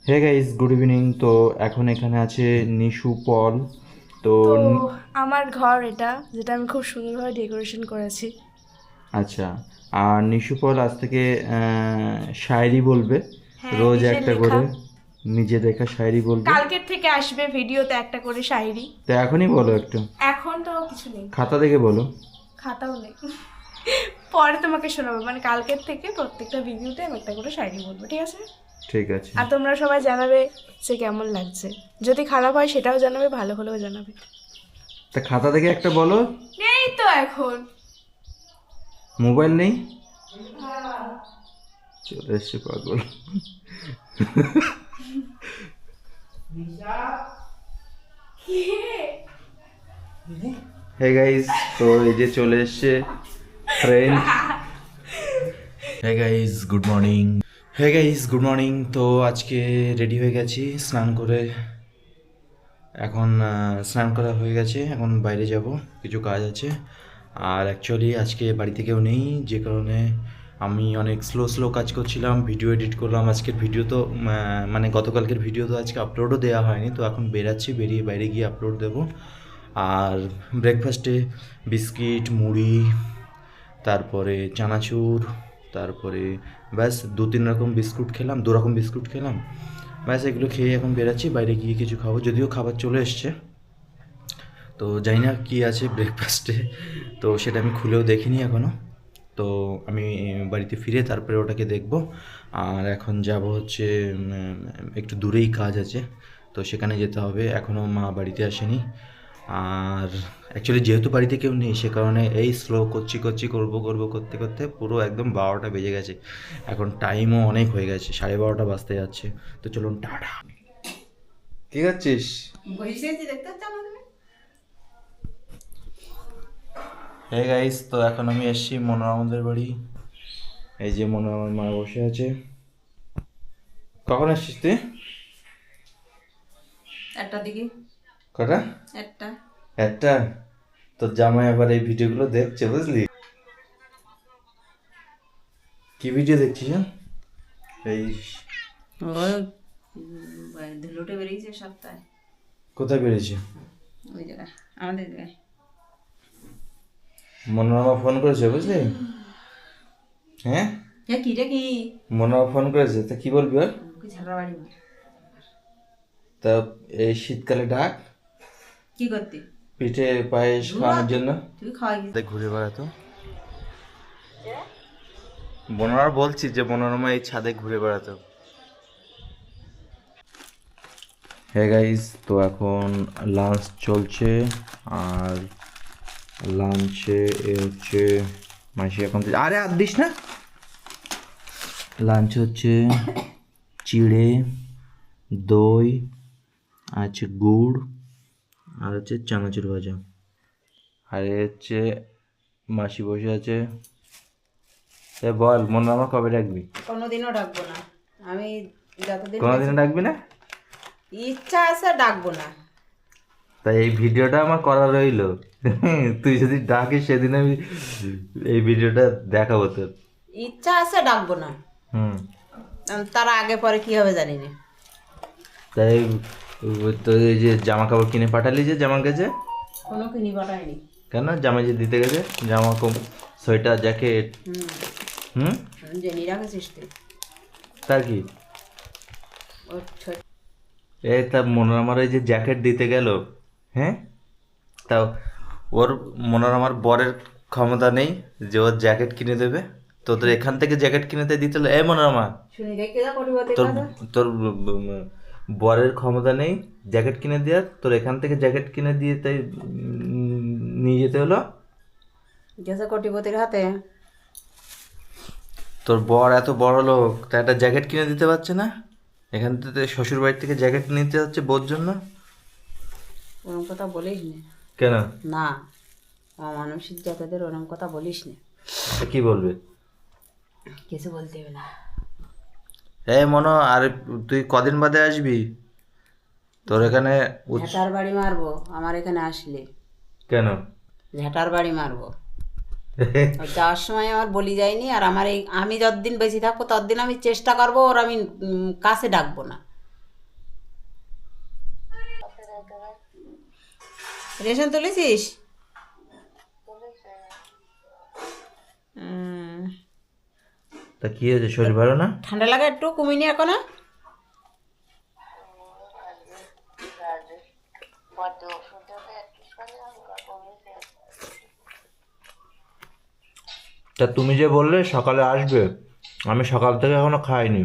হে guys, good evening. তো এখন এখানে আছে নিশু পল। তো তো আমার ঘর এটা, যেটা আমি খুব সুন্দরভাবে ডেকোরেশন করেছি। আচ্ছা, আর নিশু পল আজ থেকে শায়রি বলবে, হ্যাঁ, রোজ নিজের একটা লেখা। করে নিজে লেখা শায়রি বলবে। কালকের থেকে আসবে ভিডিওতে একটা করে শায়রি। তো এখনই বলো একটু, এখন তো কিছু নেই, খাতা দেখে বলো। খাতাও নেই। পরে তোমাকে শোনাবো, মানে কালকের থেকে প্রত্যেকটা ভিডিওতে আমি একটা করে শায়রি বলবো, ঠিক আছে? ঠিক আছে। আর তোমরা সবাই জানাবে সে কেমন লাগছে। যদি খারাপ হয় সেটাও জানাবে, ভালো হলেও জানাবে। তা খাতা দেখে একটা বলো। নেই তো এখন। মোবাইল নেই? চলে এসছে পাগল। হে গাইস, তো এই যে চলে এসছে friend. Hey guys, good morning. Hey guys, good morning. তো আজকে রেডি হয়ে গেছি স্নান করে। এখন স্নান করা হয়ে গেছে, এখন বাইরে যাব, কিছু কাজ আছে। আর অ্যাকচুয়ালি আজকে বাড়িতে কেউ নেই, যে কারণে আমি অনেক স্লো স্লো কাজ করছিলাম, ভিডিও এডিট করলাম। আজকের ভিডিও তো মানে গতকালকের ভিডিও তো আজকে আপলোডও দেওয়া হয়নি, তো এখন বেরাচ্ছি, বেরিয়ে বাইরে গিয়ে আপলোড দেবো। আর ব্রেকফাস্টে বিস্কিট, মুড়ি, তারপরে চানাচুর, তারপরে ব্যাস 2-3 রকম বিস্কুট খেলাম, 2 রকম বিস্কুট খেলাম। ব্যাস এগুলো খেয়ে এখন বেরাচ্ছি, বাইরে গিয়ে কিছু খাবো, যদিও খাবার চলে এসছে। তো জানি না কী আছে ব্রেকফাস্টে, তো সেটা আমি খুলেও দেখিনি এখনও। তো আমি বাড়িতে ফিরে তারপরে ওটাকে দেখব। আর এখন যাব হচ্ছে একটু দূরেই কাজ আছে, তো সেখানে যেতে হবে। এখনও মা বাড়িতে আসেনি। আর অ্যাকচুয়ালি যেহেতু বাড়িতে কেউ নেই, সে কারণে এই স্লো করবো করতে করতে পুরো একদম 12টা বেজে গেছে। এখন টাইমও অনেক হয়ে গেছে, 12:30 বাজতে যাচ্ছে। তো চলুন, টাটা। কি করছিস? হে গাইস, তো এখন আমি এসেছি মনোরমাদের বাড়ি। এই যে মনোরমার মা বসে আছে। কখন আসছিস তুই? একটা দিকে কটা? একটা একটা? তোর জামাই আবার এই ভিডিওগুলো দেখছে, বুঝলি? কি ভিডিও দেখছিস? এই ওই ধুলোটে বেরিয়েছে সপ্তাহে কোথায় বেরিয়েছে? ওই জায়গায় আমাদের জায়গায়। মনোরমা ফোন করেছে, বুঝলি? হ্যাঁ, হ্যাঁ কি রে কি মনোরমা ফোন করেছে, তা কি বলবি ওর? ঝাড়া বাড়ি তা এই শীতকালে ডাক কি করতে পিঠে পায়েস খাওয়ানোর জন্য। তুই খাওয়াই গেছিস? ঘুরে বেড়াতো। মনোরমা বলছি যে মনোরমা এই ছাদে ঘুরে বেড়াতো। হ্যাঁ গাইস, তো এখন লাঞ্চ চলছে। আর লাঞ্চে এ হচ্ছে মাসি এখন আরে আর দিস না। লাঞ্চ হচ্ছে চিড়ে, দই, আছে গুড়, আর হচ্ছে চানাচুর ভাজা। আর এ হচ্ছে মাসি বসে আছে। এ বল, মনোরমা কবে ডাকবি? কোনোদিনও ডাকবো না আমি, যতদিন কোনোদিনও ডাকবি না? ইচ্ছা আছে ডাকবো না। তাই এই ভিডিওটা আমার করা রইলো। তুই যদি ডাকিস সেদিন আমি এই ভিডিওটা দেখাবো তোর। ইচ্ছা আছে ডাকবো না, হুম। তার আগে পরে কি হবে জানি না। তাই তোর এই যে জামা কাপড় কিনে পাঠালি যে জামার কাছে, কোনো কিনি পাঠায়নি। কেন? জামাই যে দিতে গেছে জামা কম, সোয়েটার, জ্যাকেট। হুম হুম। জেনি রাখেছিস তুই তার কি? ওর এই তা মনোরমার এই যে জ্যাকেট দিতে গেল, হ্যাঁ, তাও ওর মনোরমার বরের ক্ষমতা নেই যে ওর জ্যাকেট কিনে দেবে। তো তোর এখান থেকে জ্যাকেট কিনে দিতে হলো। এই মনোরমা, শুনি দেখে যা কটিপতি তোর কথা। তোর বরের ক্ষমতা নেই জ্যাকেট কিনে দেওয়ার, তোর এখান থেকে জ্যাকেট কিনে দিয়ে তাই নিয়ে যেতে হলো। গেছে কোটিপতির হাতে। তোর বর এত বড় লোক, তা একটা জ্যাকেট কিনে দিতে পারছে না? এখান থেকে শ্বশুর বাড়ি থেকে জ্যাকেট নিতে হচ্ছে বোর জন্য। ওরম কথা বলিস না। কেন? না, অমানসিক জাতদের ওরম কথা বলিস না। তা কি বলবে? কিছু বলতে হবে না। এই মনো, আর তুই কদিন বাদে আসবি? তোর এখানে ঝাঁটার বাড়ি মারবো আমার এখানে আসলে। কেন? ঝাঁটার বাড়ি মারবো। ওই যাওয়ার সময় আমার বলি যায়নি, আর আমার এই আমি যতদিন বেঁচে থাকবো ততদিন আমি চেষ্টা করবো ওর আমি কাছে ডাকবো না। রেশন তুলেছিস? তা কি হয়েছে, শরীর ভালো না? ঠান্ডা লাগা একটু কমিনি এখনো? তা তুমি যে বললে সকালে আসবে, আমি সকাল থেকে এখনো খাইনি।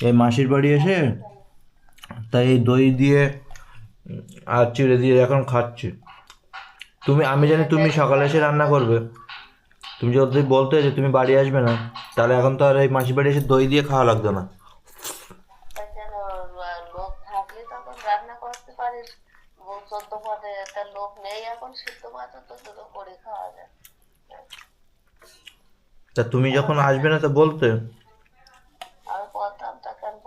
এই মাসির বাড়ি এসে তাই এই দই দিয়ে আর চিড়ে দিয়ে এখন খাচ্ছি। আমি জানি তুমি সকালে এসে রান্না করবে, তুমি যদি বলতে যে তুমি বাড়ি আসবে না, তাহলে এখন তো আর এই মাসির বাড়ি এসে দই দিয়ে খাওয়া লাগতো না। লোক থাকলে তখন রান্না করতে পারিস। চোদ্দ পদে একটা লোক নেই এখন, সিদ্ধ মাছ তো দুটো করে খাওয়া যায়। তা তুমি যখন আসবে না তো বলতে। আমি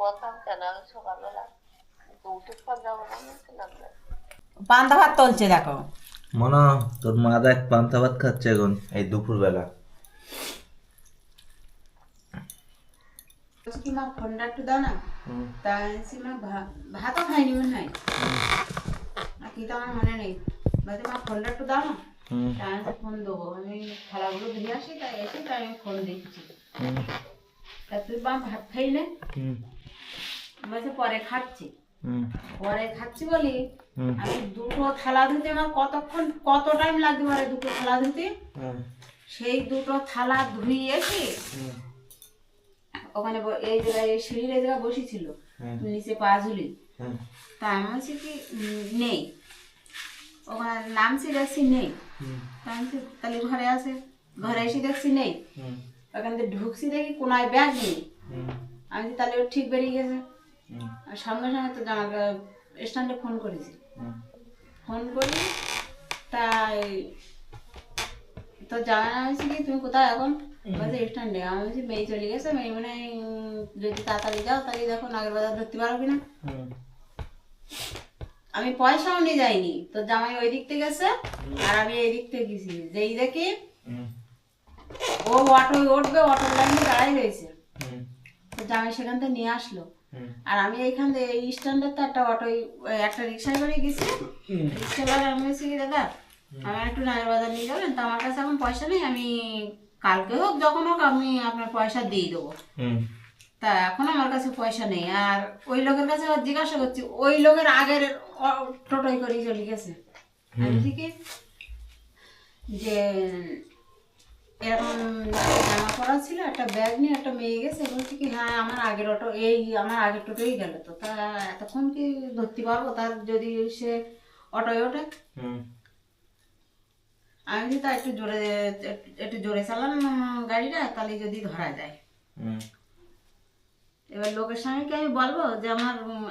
বলতাম কেন আমি সকালবেলা উঠে পর যাবো বলেছিলাম না। পান্তা ভাত চলছে দেখো। মনা, তোর মা দেখ পান্তা ভাত খাচ্ছে এখন এই দুপুরবেলা। কি মা ফোনটা একটু দাও না। তাই মা ভাতও খাইনি মনে হয়, কি তো আমার মনে নেই। বলছে মা ফোনটা একটু দাও না। তাই ফোন দেবো, আমি থালাগুলো ধুয়ে আসি, তাই এসে তাই আমি ফোন দিচ্ছি। তা তুই মা ভাত খাই না? বলছে পরে খাচ্ছি। পরে খাচ্ছি বলি আমি দুটো থালা ধুতে আমার কত টাইম লাগতে পারে দুটো থালা ধুতে। সেই দুটো থালা ধুয়ে এসে ওখানে এই জায়গায় সিঁড়ির এই জায়গায় বসেছিল, নিচে পা ঝুলি। তা আমি বলছি কি নেই, ওখানে নামছি দেখছি নেই। তা আমি তাহলে ঘরে আসে, ঘরে এসে দেখছি নেই। ওখান থেকে ঢুকছি দেখি কোনায় ব্যাগ নেই। আমি তাহলে ও ঠিক বেরিয়ে গেছে। আর সঙ্গে সঙ্গে তো জামা স্ট্যান্ডে ফোন করেছি। ফোন করি তাই তো জানা হয়েছে কি তুমি কোথায় এখন? বলছে স্ট্যান্ডে। আমি বলছি মেয়ে চলে গেছে, মেয়ে মানে যদি তাড়াতাড়ি যাও তাহলে দেখো নাগের বাজার ধরতে পারো কিনা। আমি পয়সাও নিয়ে যাইনি, তো জামাই ওই দিক থেকে গেছে আর আমি এই দিক থেকে গেছি। যেই দেখি ও অটোয় উঠবে, অটোর লাইনে দাঁড়াই রয়েছে। তো জামাই সেখান থেকে নিয়ে আসলো। আর আমি এইখান থেকে এই স্ট্যান্ডে তো একটা রিক্সায় করে গেছি। রিক্সাওয়ালা আমি বলছি কি দাদা আমার একটু নাগের বাজার নিয়ে যাবেন, তো আমার কাছে এখন পয়সা নেই, আমি কালকে হোক যখন হোক আমি আপনার পয়সা দিয়ে দেবো। তা এখন আমার কাছে পয়সা নেই। আর ওই লোকের কাছে জিজ্ঞাসা করছি, ওই লোকের আগের টোটোই করে চলে গেছে। আমি বলছি কি যে এরকম জামা পড়া ছিল, একটা ব্যাগ নিয়ে একটা মেয়ে গেছে। বলছি কি হ্যাঁ আমার আগের আগের টোটোই গেল, তো তা এতক্ষণ কি ধরতে পারবো তার যদি সে অটোয় ওঠে? আমি যদি তা একটু জোরে চালান গাড়িটা, তাহলে যদি ধরা যায়। এবার লোকের সঙ্গে কি আমি বলবো যে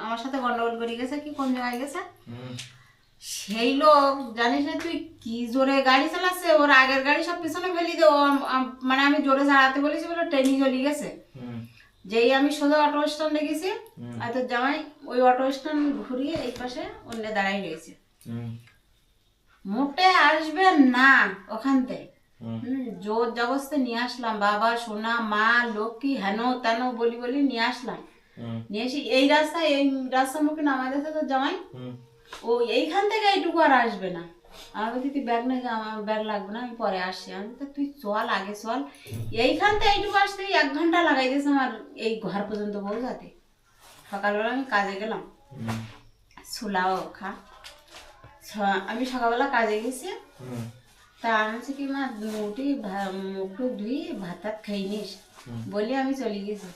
আমার সাথে গন্ডগোল করে গেছে কি কোন জায়গায় গেছে? সেই লোক জানিস না তুই কি জোরে গাড়ি চালাচ্ছে, ওর আগের গাড়ি সব পিছনে ফেলি দিয়ে মানে আমি জোরে চালাতে বলেছি বলে ট্রেনই চলে গেছে। যেই আমি সোজা অটো স্ট্যান্ডে গেছি, আর তোর জামাই ওই অটো স্ট্যান্ড ঘুরিয়ে এই পাশে অন্য দাঁড়াই রয়েছে। মোটে আসবে না ওখান থেকে। জোর জবরদস্তি নিয়ে আসলাম, বাবা সোনা মা লক্ষ্মী হেন তেন বলি নিয়ে আসলাম। নিয়ে এসে এই রাস্তার মুখে নামাই দিয়েছে তোর জামাই। ও এইখান থেকে এইটুকু আর আসবে না। আমি বলছি তুই ব্যাগ নিয়ে যা, আমার ব্যাগ লাগবে না, আমি পরে আসছি। আমি তো তুই চল আগে চল। এইখান থেকে এইটুকু আসতে 1 ঘন্টা লাগাই দিয়েছে আমার এই ঘর পর্যন্ত পৌঁছাতে। সকালবেলা আমি কাজে গেলাম, ছোলাও খা। আমি সকালবেলা কাজে গেছি। তা আমি বলছি কি মা উঠি মুখ ধুই ভাত টাত খাই নিস বলি আমি চলে গেছি।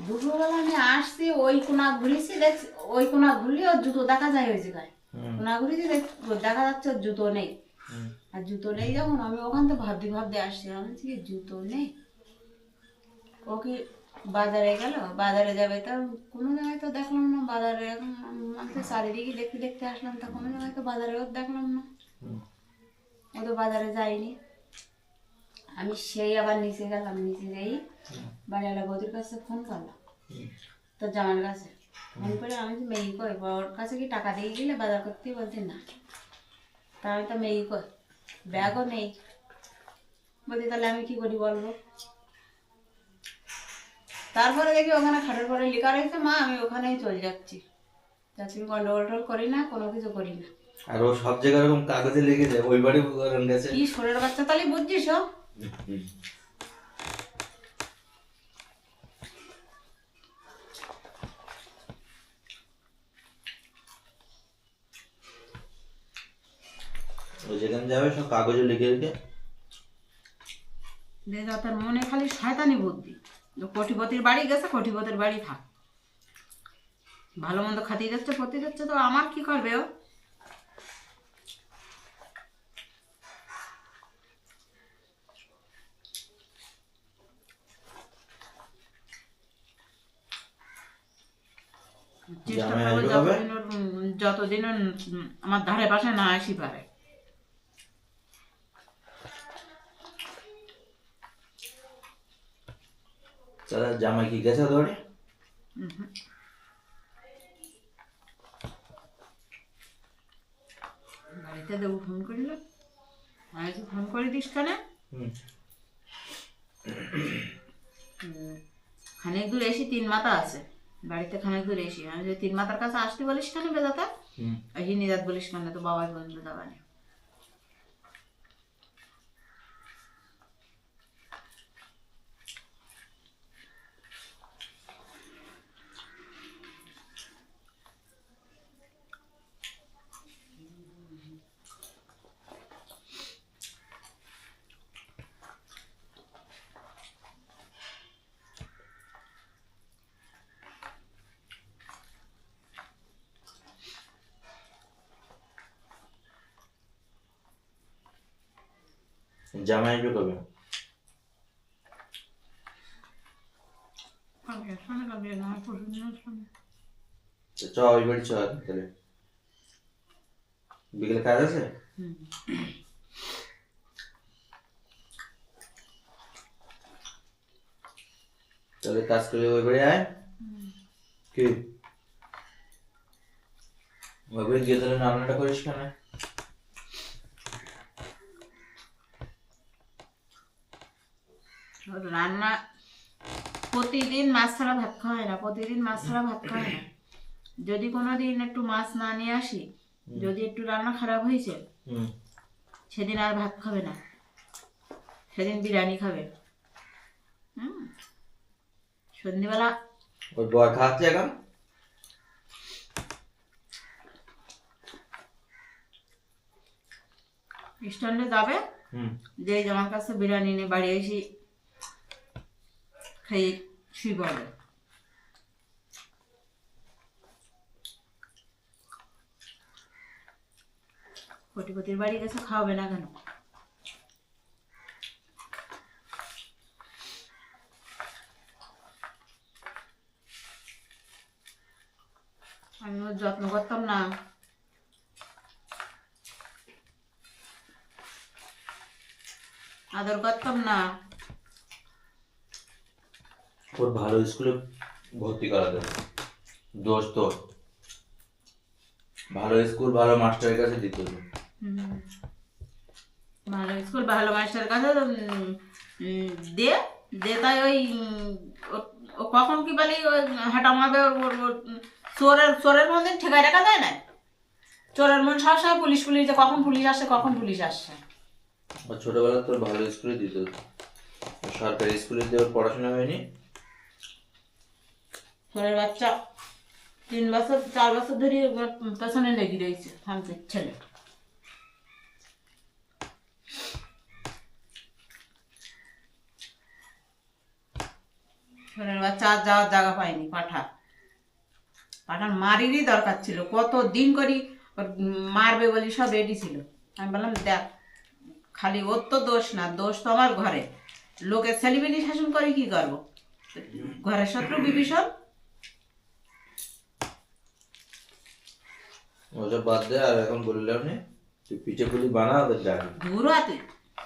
দুপুরবেলা আমি আসছি, ওই কোনা ঘুরেছি দেখছি, ওই কোনা ঘুরলে ওর জুতো দেখা যায় ওই জায়গায়। কোনা ঘুরেছি দেখা যাচ্ছে ওর জুতো নেই। আর জুতো নেই যখন আমি ওখান থেকে ভাবতে আসছি, আমি বলছি কি জুতো নেই, ও কি বাজারে গেল, বাজারে যাবে তা কোনো জায়গায় তো দেখলাম না। বাজারে আমি তো চারিদিকে দেখতে আসলাম, তা কোনো জায়গায় তো বাজারেও দেখলাম না। ও তো বাজারে যায়নি। আমি সেই আবার নিচে গেলাম, নিচে যাই বাড়িওয়ালা বৌদির কাছে ফোন করলাম, তোর জামার কাছে ফোন করে আমি তো মেয়ে কই ওর কাছে কি টাকা দিয়ে গেলে বাজার করতে? বলতে না। তা আমি তো মেয়ে কই ব্যাগও নেই। বলছি তাহলে আমি কি করি বলবো? তারপরে দেখি ওখানে খাটের পরে লেখা রয়েছে মা আমি ওখানেই চলে যাচ্ছি, তা তুমি গন্ডগোল করি না, কোনো কিছু করি না। আর ও সব জায়গায় এরকম কাগজে লিখে যায়, ওই বাড়ি ওরকম গেছে। কি শরীরের বাচ্চা তাহলে বুঝছিস ও? ও যেখানে যাবে সব কাগজে লিখে লিখে। দেখা তার মনে খালি শয়তানি বুদ্ধি, কোটিপতির বাড়ি গেছে, কোটিপতির বাড়ি থাক, ভালো মন্দ খাতিয়ে যাচ্ছে পড়তে যাচ্ছে, তো আমার কি করবে ও? চেষ্টা জামাই করবো আসবে কবে? যতদিন ওর, আমার ধারে পাশে না আসি পারে। তাহলে জামাই কি গেছে ধরে? বাড়িতে দেবো ফোন করলো, আমি তো ফোন করে দিস কেন? খানিক দূর এসি 3 মাথা আছে, বাড়িতে খানিক দূর এসি, আমি যদি 3 মাথার কাছে আসতে বলিস কেন বেদাতা, এসি নিজাত বলিস কেন, তো বাবাই বন্ধু দাবানি। জামাই আসবে কবে? তো চ ওই বাড়ি চ তাহলে, বিকেলে কাজ আছে। তাহলে কাজ করে ওই বাড়ি আয়। কি ওই বাড়ি গিয়ে তাহলে রান্নাটা করিস কেন? রান্না প্রতিদিন মাছ ছাড়া ভাত খাওয়ায় না, প্রতিদিন মাছ ছাড়া ভাত খাওয়ায় না। যদি কোনোদিন একটু মাছ না নিয়ে আসি, যদি একটু রান্না খারাপ হয়েছে, সেদিন আর ভাত খাবে না, সেদিন বিরিয়ানি খাবে। সন্ধ্যেবেলা ওই বয় খাচ্ছে এখন। স্ট্যান্ডে যাবে, যে আমার কাছে বিরিয়ানি নিয়ে বাড়ি এসে খেয়ে শুয়ে পড়বে। কোটিপতির বাড়ি গেছে, খাওয়াবে না কেন? আমি ওর যত্ন করতাম না, আদর করতাম না। ওর ভালো স্কুলে ভর্তি করা দেবে, দোষ তোর। ভালো স্কুল ভালো মাস্টারের কাছে দিতে হবে। ভালো স্কুল ভালো মাস্টারের কাছে দে দে, তাই ওই ও কখন কি বলি হাঁটা মারবে, চোরের চোরের মধ্যে ঠেকায় রাখা যায় না। চোরের মন সবসময় পুলিশ পুলিশ, যে কখন পুলিশ আসছে, কখন পুলিশ আসছে। ওর ছোটবেলা তোর ভালো স্কুলে দিত, সরকারি স্কুলে দিয়ে ওর পড়াশোনা হয়নি। চোরের বাচ্চা 3 বছর 4 বছর ধরে পেছনে লেগে রয়েছে শান্তির ছেলে। চোরের বাচ্চা আর যাওয়ার জায়গা পায়নি। পাঠার মারিরই দরকার ছিল, কত দিন করি মারবে বলি সব রেডি ছিল। আমি বললাম দেখ, খালি ওর তো দোষ না, দোষ তো আমার ঘরে। লোকের ছেলেবেলি শাসন করে কি করবো, ঘরের শত্রু বিভীষণ। ওসব বাদ দে, আর এখন বললাম নি তুই পিঠে পুলি বানা, ওদের ডাকি। দূর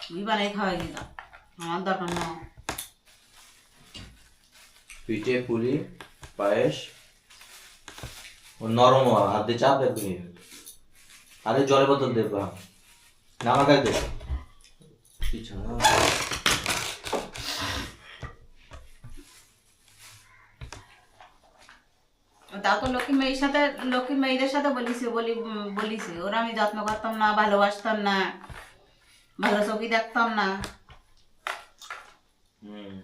তুই বানাই খাওয়াই দিতাম, আমার দরকার না। পিঠে পুলি পায়েস, ও নরম হওয়া, হাত দিয়ে চাপ দেখবি। আরে জলের বোতল দেব নামা কাজ দে পিছানা। তা তো লক্ষ্মী মেয়েদের সাথে বলিছে ওরা আমি যত্ন করতাম না, ভালোবাসতাম না, ভালো ছবি দেখতাম না। হুম।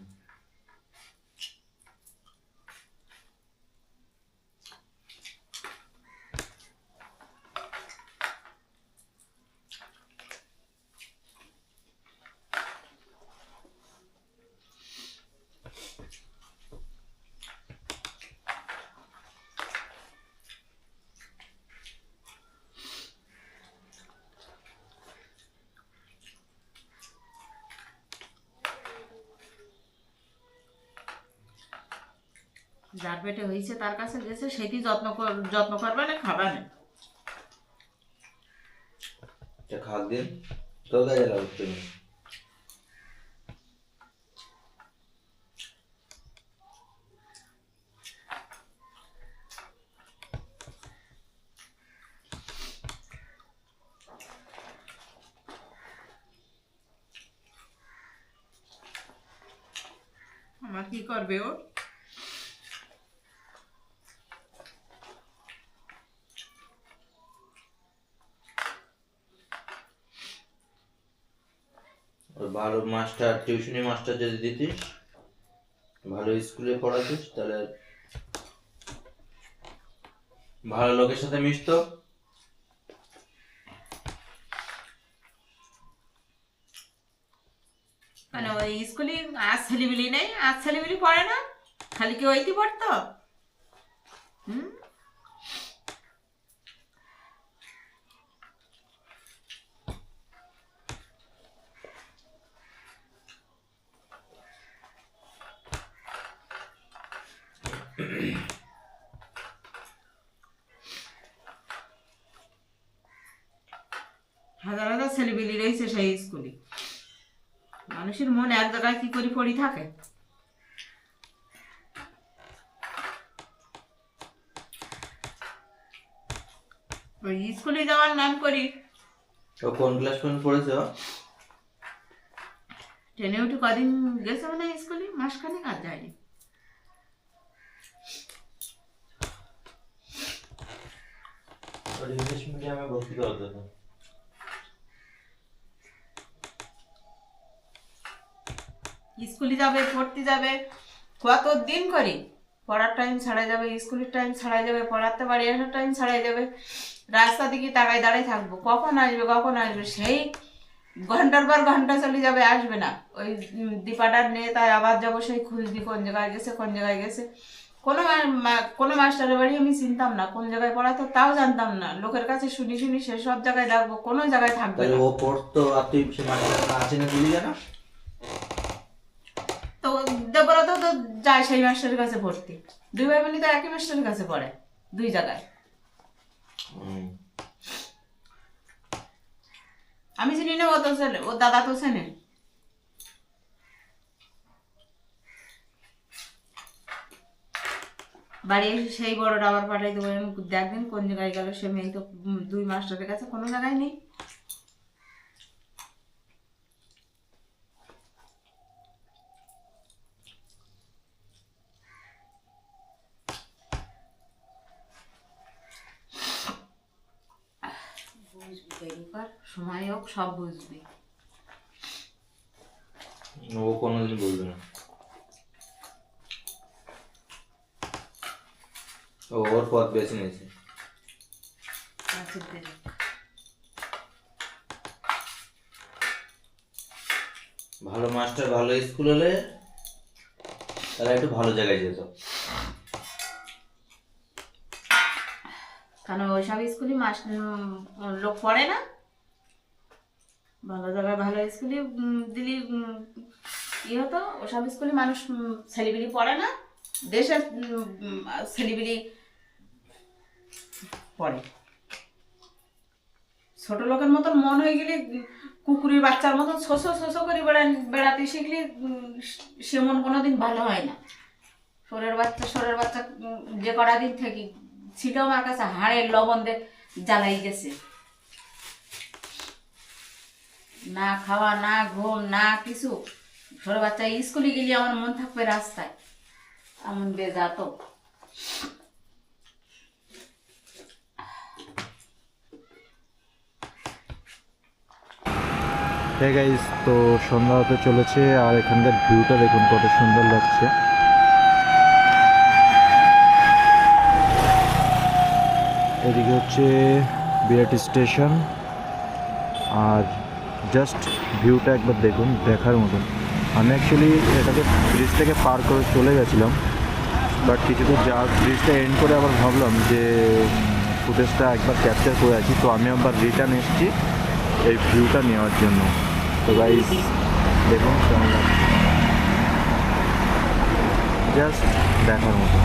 যার পেটে হয়েছে তার কাছে গেছে, সেটি যত্ন করবে না, খাবে না। খাক দিন তোর কাজে লাগবে। আমার কি করবে ও? ওর ভালো মাস্টার, টিউশনি মাস্টার যদি দিতিস, ভালো স্কুলে পড়াতিস, তাহলে ভালো লোকের সাথে মিশতো। মানে ওই স্কুলে আজ ছেলেবিলি নেই, আজ ছেলেবিলি পড়ে না, খালি কি ওইটি পড়তো? হুম। হাজার হাজার ছেলেবিলি রয়েছে সেই স্কুলে, মানুষের মন এক জায়গায় কি করে পড়ি থাকে। ওই স্কুলে যাওয়ার নাম করি ও কোন ক্লাস পর্যন্ত পড়েছে? ট্রেনে উঠে কদিন গেছে মানে স্কুলে, মাসখানেক আর যায়নি। ইংলিশ মিডিয়ামে ভর্তি করতে তো। স্কুলে যাবে, পড়তে যাবে, কত দিন করি, পড়ার টাইম ছাড়াই যাবে, স্কুলের টাইম ছাড়াই যাবে, পড়াতে বাড়ি আসার টাইম ছাড়াই যাবে, রাস্তা দিকে তাকায় দাঁড়িয়ে থাকবো কখন আসবে, সেই ঘন্টার পর ঘন্টা চলে যাবে, আসবে না। ওই দীপাটার নিয়ে তাই আবার যাবো, সেই খুঁজবি কোন জায়গায় গেছে। কোনো মাস্টারের বাড়ি আমি চিনতাম না, কোন জায়গায় পড়াতো তাও জানতাম না, লোকের কাছে শুনি সে সব জায়গায় ডাকবো, কোনো জায়গায় থাকবে না। ও পড়তো আর তুই সে মাস্টার আছে না দিলি কেন? তো দেবরত তো যায় সেই মাস্টারের কাছে পড়তে, দুই ভাই বোনই তো একই মাস্টারের কাছে পড়ে, দুই জায়গায়। আমি চিনি না, ও তো ছেলে, ওর দাদা তো ছেলে। বাড়ি এসে সেই বড়টা আবার পাঠাই দেবো, দেখবেন কোন জায়গায় গেল সে মেয়ে, তো দুই মাস্টারের কাছে কোনো জায়গায় নেই। সময় হোক সব বুঝবি। ও কোনোদিন বলবে না, ও ওর পথ বেছে নিয়েছে। ভালো মাস্টার, ভালো স্কুল হলে তারা একটু ভালো জায়গায় যেত। কারণ ওইসব স্কুলে লোক পড়ে না, ভালো জায়গায় ভালো স্কুলে দিলি কি হতো, ওসব স্কুলে মানুষ ছেলেবিলি পড়ে না, দেশের ছেলেবিলি পড়ে। ছোট লোকের মতন মন হয়ে গেলে, কুকুরের বাচ্চার মতন শোষো করে বেড়াতে শিখলে সে মন কোনোদিন ভালো হয় না। সোরের বাচ্চা যে কটা দিন থেকে ছিল আমার কাছে, হাড়ের লবণ দিয়ে জ্বালাই গেছে, না খাওয়া, না ঘুম, না কিছু। ছোট বাচ্চা স্কুলে গেলে আমার মন থাকবে রাস্তায়, এমন বেজাত। হ্যাঁ গাইস, তো সন্ধ্যা হতে চলেছে আর এখানকার ভিউটা দেখুন কত সুন্দর লাগছে। এদিকে হচ্ছে বিআরটি স্টেশন আর জাস্ট ভিউটা একবার দেখুন, দেখার মতন। আমি অ্যাকচুয়ালি এটাকে ব্রিজ থেকে পার করে চলে গেছিলাম, বাট কিছু তো যা ব্রিজটা এন্ড করে আবার ভাবলাম যে ফুটেজটা একবার ক্যাপচার করে আছি, তো আমি আবার রিটার্ন এসেছি এই ভিউটা নেওয়ার জন্য। তো গাইস দেখুন কেমন লাগছে, জাস্ট দেখার মতো।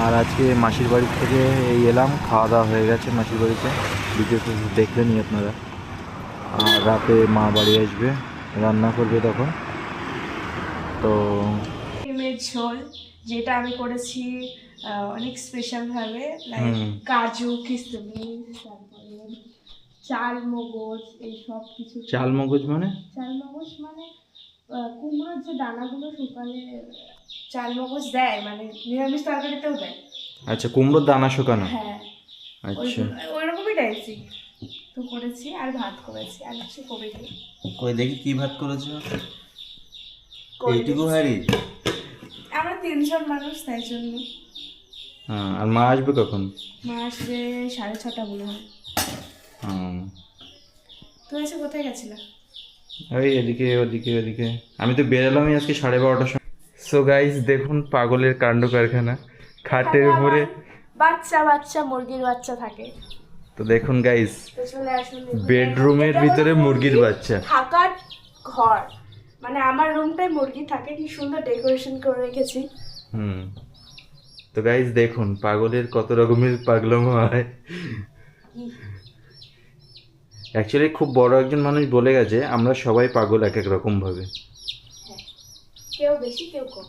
আর আজকে মাসির বাড়ি থেকে এই এলাম, খাওয়া দাওয়া হয়ে গেছে মাসির বাড়িতে, ভিডিওতে দেখলেনি আপনারা। আর রাতে মা বাড়ি আসবে, রান্না করবে তখন। তো ডিমের ঝোল যেটা আমি করেছি অনেক স্পেশালভাবে, লাইক কাজু কিশমিশ, তারপরে চাল মগজ, এই সব কিছু। চাল মগজ মানে? চাল মগজ মানে কুমড়োর যে দানাগুলো শুকালে চাল মগজ দেয়, মানে নিরামিষ তরকারিতেও দেয়। আচ্ছা, কুমড়োর দানা শুকানো। হ্যাঁ, আচ্ছা, ওই রকমই টাইপসি তো করেছি। আর ভাত করেছি, আর কিছু করিনি। কই দেখি কি ভাত করেছো? এইটুকু হাড়ি? আমরা 3 জন মানুষ, তাই জন্য। হ্যাঁ, আর মা আসবে কখন? মা আসবে 6:30 মনে হয়। তুই এসে কোথায় গেছিলা? ওই এদিকে ওদিকে ওদিকে, আমি তো বেরোলামই আজকে 12:30টার সময়। সো গাইস দেখুন পাগলের কাণ্ড কারখানা, খাটের উপরে বাচ্চা বাচ্চা মুরগির বাচ্চা থাকে। তো দেখুন গাইস, তো চলে আসুন। বেডরুমের ভিতরে মুরগির বাচ্চা, থাকার ঘর, মানে আমার রুমটায় মুরগি থাকে। কি সুন্দর ডেকোরেশন করে রেখেছি। তো গাইস দেখুন পাগলের কত রকমের পাগলামো হয়। অ্যাকচুয়ালি খুব বড় একজন মানুষ বলে গেছে আমরা সবাই পাগল এক এক রকম ভাবে, কেউ বেশি কেউ কম।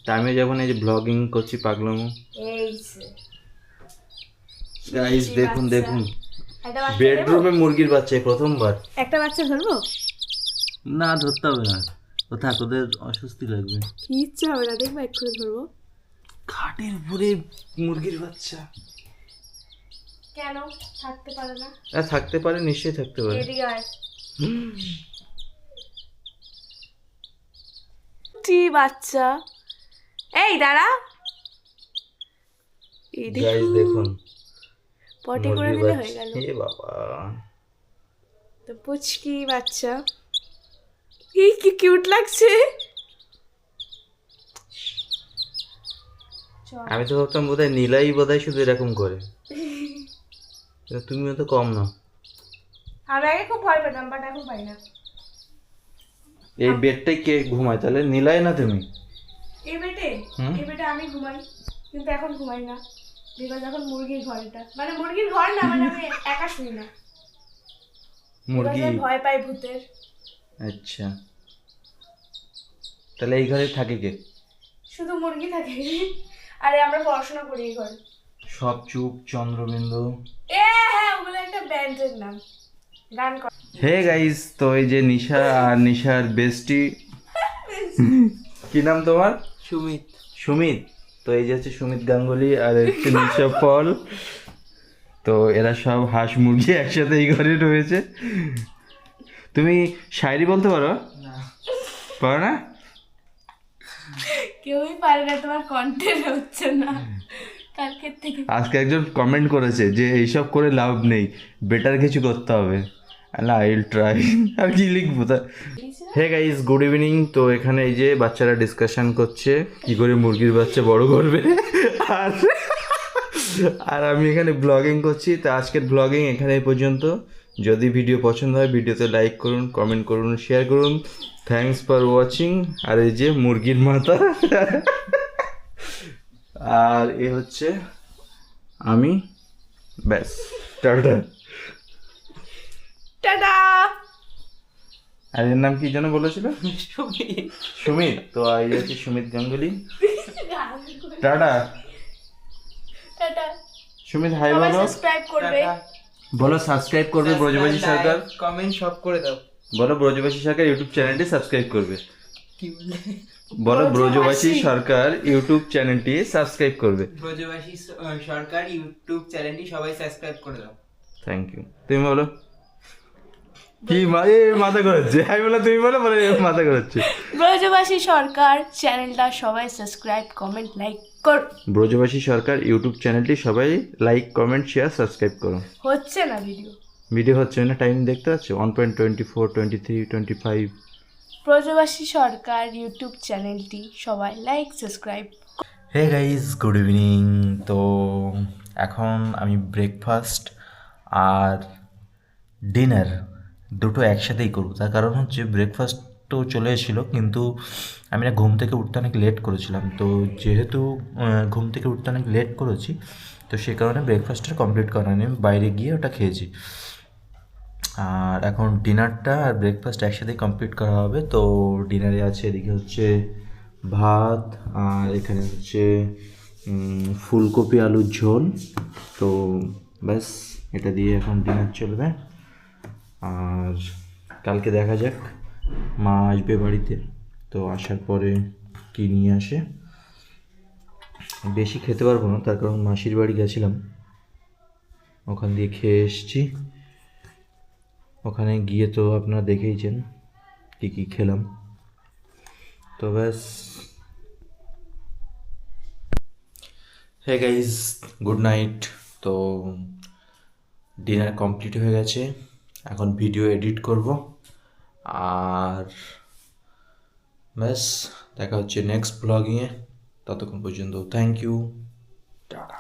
তা আমি যখন এই যে ব্লগিং করছি পাগলামো। এই যে গাইস দেখুন দেখুন, একটা বাচ্চা বেডরুমে মুরগির বাচ্চা এই প্রথমবার। একটা বাচ্চা ধরবো? না ধরতে হবে না, ও থাক, ওদের অস্বস্তি লাগবে। কি ইচ্ছা হবে না, দেখবা এক করে ধরবো। খাটের উপরে মুরগির বাচ্চা কেন থাকতে পারে না? থাকতে পারে, নিশ্চয়ই থাকতে পারে। এদিকে আয়। টি বাচ্চা, এই দাঁড়া। এই গাইস দেখুন পটি করে মুরগির দিলে বাচ্চা। হয়ে গেল। এ বাবা, তো পুচকি বাচ্চা, এই কি কিউট লাগছে। আমি তো ভাবতাম বোধহয় নীলাই বোধহয় শুধু এরকম করে, তুমিও তো কম না। আমি আগে খুব ভয় পেতাম, বাট এখন পাই না। এই বেডটাই কে ঘুমায় তাহলে? নীলাই না তুমি? এই বেটে আমি ঘুমাই, কিন্তু এখন ঘুমাই না। বিকজ এখন মুরগির ঘর, এটা মানে মুরগির ঘর না, মানে আমি একা শুই না। মুরগি Because আমি ভয় পাই ভূতের। আচ্ছা, তাহলে এই ঘরে থাকে কে? শুধু মুরগি থাকে। আরে আমরা পড়াশোনা করি এই ঘরে। সব চুপ, চন্দ্রবিন্দু। হ্যাঁ, ওগুলো একটা ব্যান্ডের নাম, গান করে। হে গাইস, তো এই যে নিশা আর নিশার বেস্টি, কি নাম তোমার? সুমিত। সুমিত, তো এই যে হচ্ছে সুমিত গাঙ্গুলি আর হচ্ছে নিশা পল। তো এরা সব হাঁস মুরগি একসাথে এই ঘরে রয়েছে। তুমি শায়রি বলতে পারো? পারো না? কেউই পারে না, তোমার কন্টেন্ট হচ্ছে না কালকের থেকে। আজকে একজন কমেন্ট করেছে যে এইসব করে লাভ নেই, বেটার কিছু করতে হবে। না, আই উইল ট্রাই। আর কি লিখবো তা? Hey guys, good evening. তো এখানে এই যে বাচ্চারা ডিসকাশন করছে কি করে মুরগির বাচ্চা বড় করবে, আর আমি এখানে ব্লগিং করছি। তো আজকের ব্লগিং এখানে পর্যন্ত। যদি ভিডিও পছন্দ হয় ভিডিওতে লাইক করুন, কমেন্ট করুন, শেয়ার করুন। Thanks for watching. আর এই যে মুরগির মাথা, আর এ হচ্ছে আমি। ব্যাস, টাটা। টাটা। আর এর নাম কি যেন বলেছিল? সুমিত। তো এই হচ্ছে সুমিত গাঙ্গুলি। টাটা। টাটা। সুমিত হাই সবাই বলো। সাবস্ক্রাইব করবে। বলো সাবস্ক্রাইব করবে ব্রজবাসী সরকার। কমেন্ট সব করে দাও। বলো ব্রজবাসী সরকার ইউটিউব চ্যানেলটি সাবস্ক্রাইব করবে। কি বলে? বলো ব্রজবাসী ব্রজবাসী। সরকার ইউটিউব চ্যানেলটি সাবস্ক্রাইব করবে। ব্রজবাসী সরকার ইউটিউব চ্যানেলটি সবাই সাবস্ক্রাইব করে দাও। Thank you. তুমি বলো। কি মাথা ঘোরাচ্ছে, আমি বললাম তুমি বলো, বলে মাথা ঘোরাচ্ছে। ব্রজবাসী সরকার চ্যানেলটা সবাই সাবস্ক্রাইব কমেন্ট লাইক কর। ব্রজবাসী সরকার ইউটিউব চ্যানেলটি সবাই লাইক কমেন্ট শেয়ার সাবস্ক্রাইব করো। হচ্ছে না ভিডিও। ভিডিও হচ্ছে না, টাইম দেখতে পাচ্ছ 1.24 23 25। ব্রজবাসী সরকার ইউটিউব চ্যানেলটি সবাই like subscribe. Hey guys, good evening. তো এখন আমি ব্রেকফাস্ট আর ডিনার দুটো একসাথেই করবো। তার কারণ হচ্ছে ব্রেকফাস্ট তো চলে এসেছিলো, কিন্তু আমি না ঘুম থেকে উঠতে অনেক লেট করেছিলাম। তো যেহেতু ঘুম থেকে উঠতে অনেক লেট করেছি, তো সে কারণে ব্রেকফাস্টটা কমপ্লিট করা হয়নি, আমি বাইরে গিয়ে ওটা খেয়েছি। আর এখন ডিনারটা আর ব্রেকফাস্ট একসাথেই কমপ্লিট করা হবে। তো ডিনারে আছে এদিকে হচ্ছে ভাত, আর এখানে হচ্ছে ফুলকপি আলুর ঝোল। তো ব্যাস এটা দিয়ে এখন ডিনার চলবে। আর কালকে দেখা যাক, মা আসবে বাড়িতে, তো আসার পরে কী নিয়ে আসে। বেশি খেতে পারবো না, তার কারণ মাসির বাড়ি গেছিলাম, ওখান দিয়ে খেয়ে এসেছি। ওখানে গিয়ে তো আপনারা দেখেইছেন কী কী খেলাম। তো ব্যাস। Hey guys, good night. তো ডিনার কমপ্লিট হয়ে গেছে, এখন ভিডিও এডিট করব। আর ব্যাস দেখা হচ্ছে নেক্সট ব্লগিংয়ে। ততক্ষণ পর্যন্ত থ্যাংক ইউ, টাটা।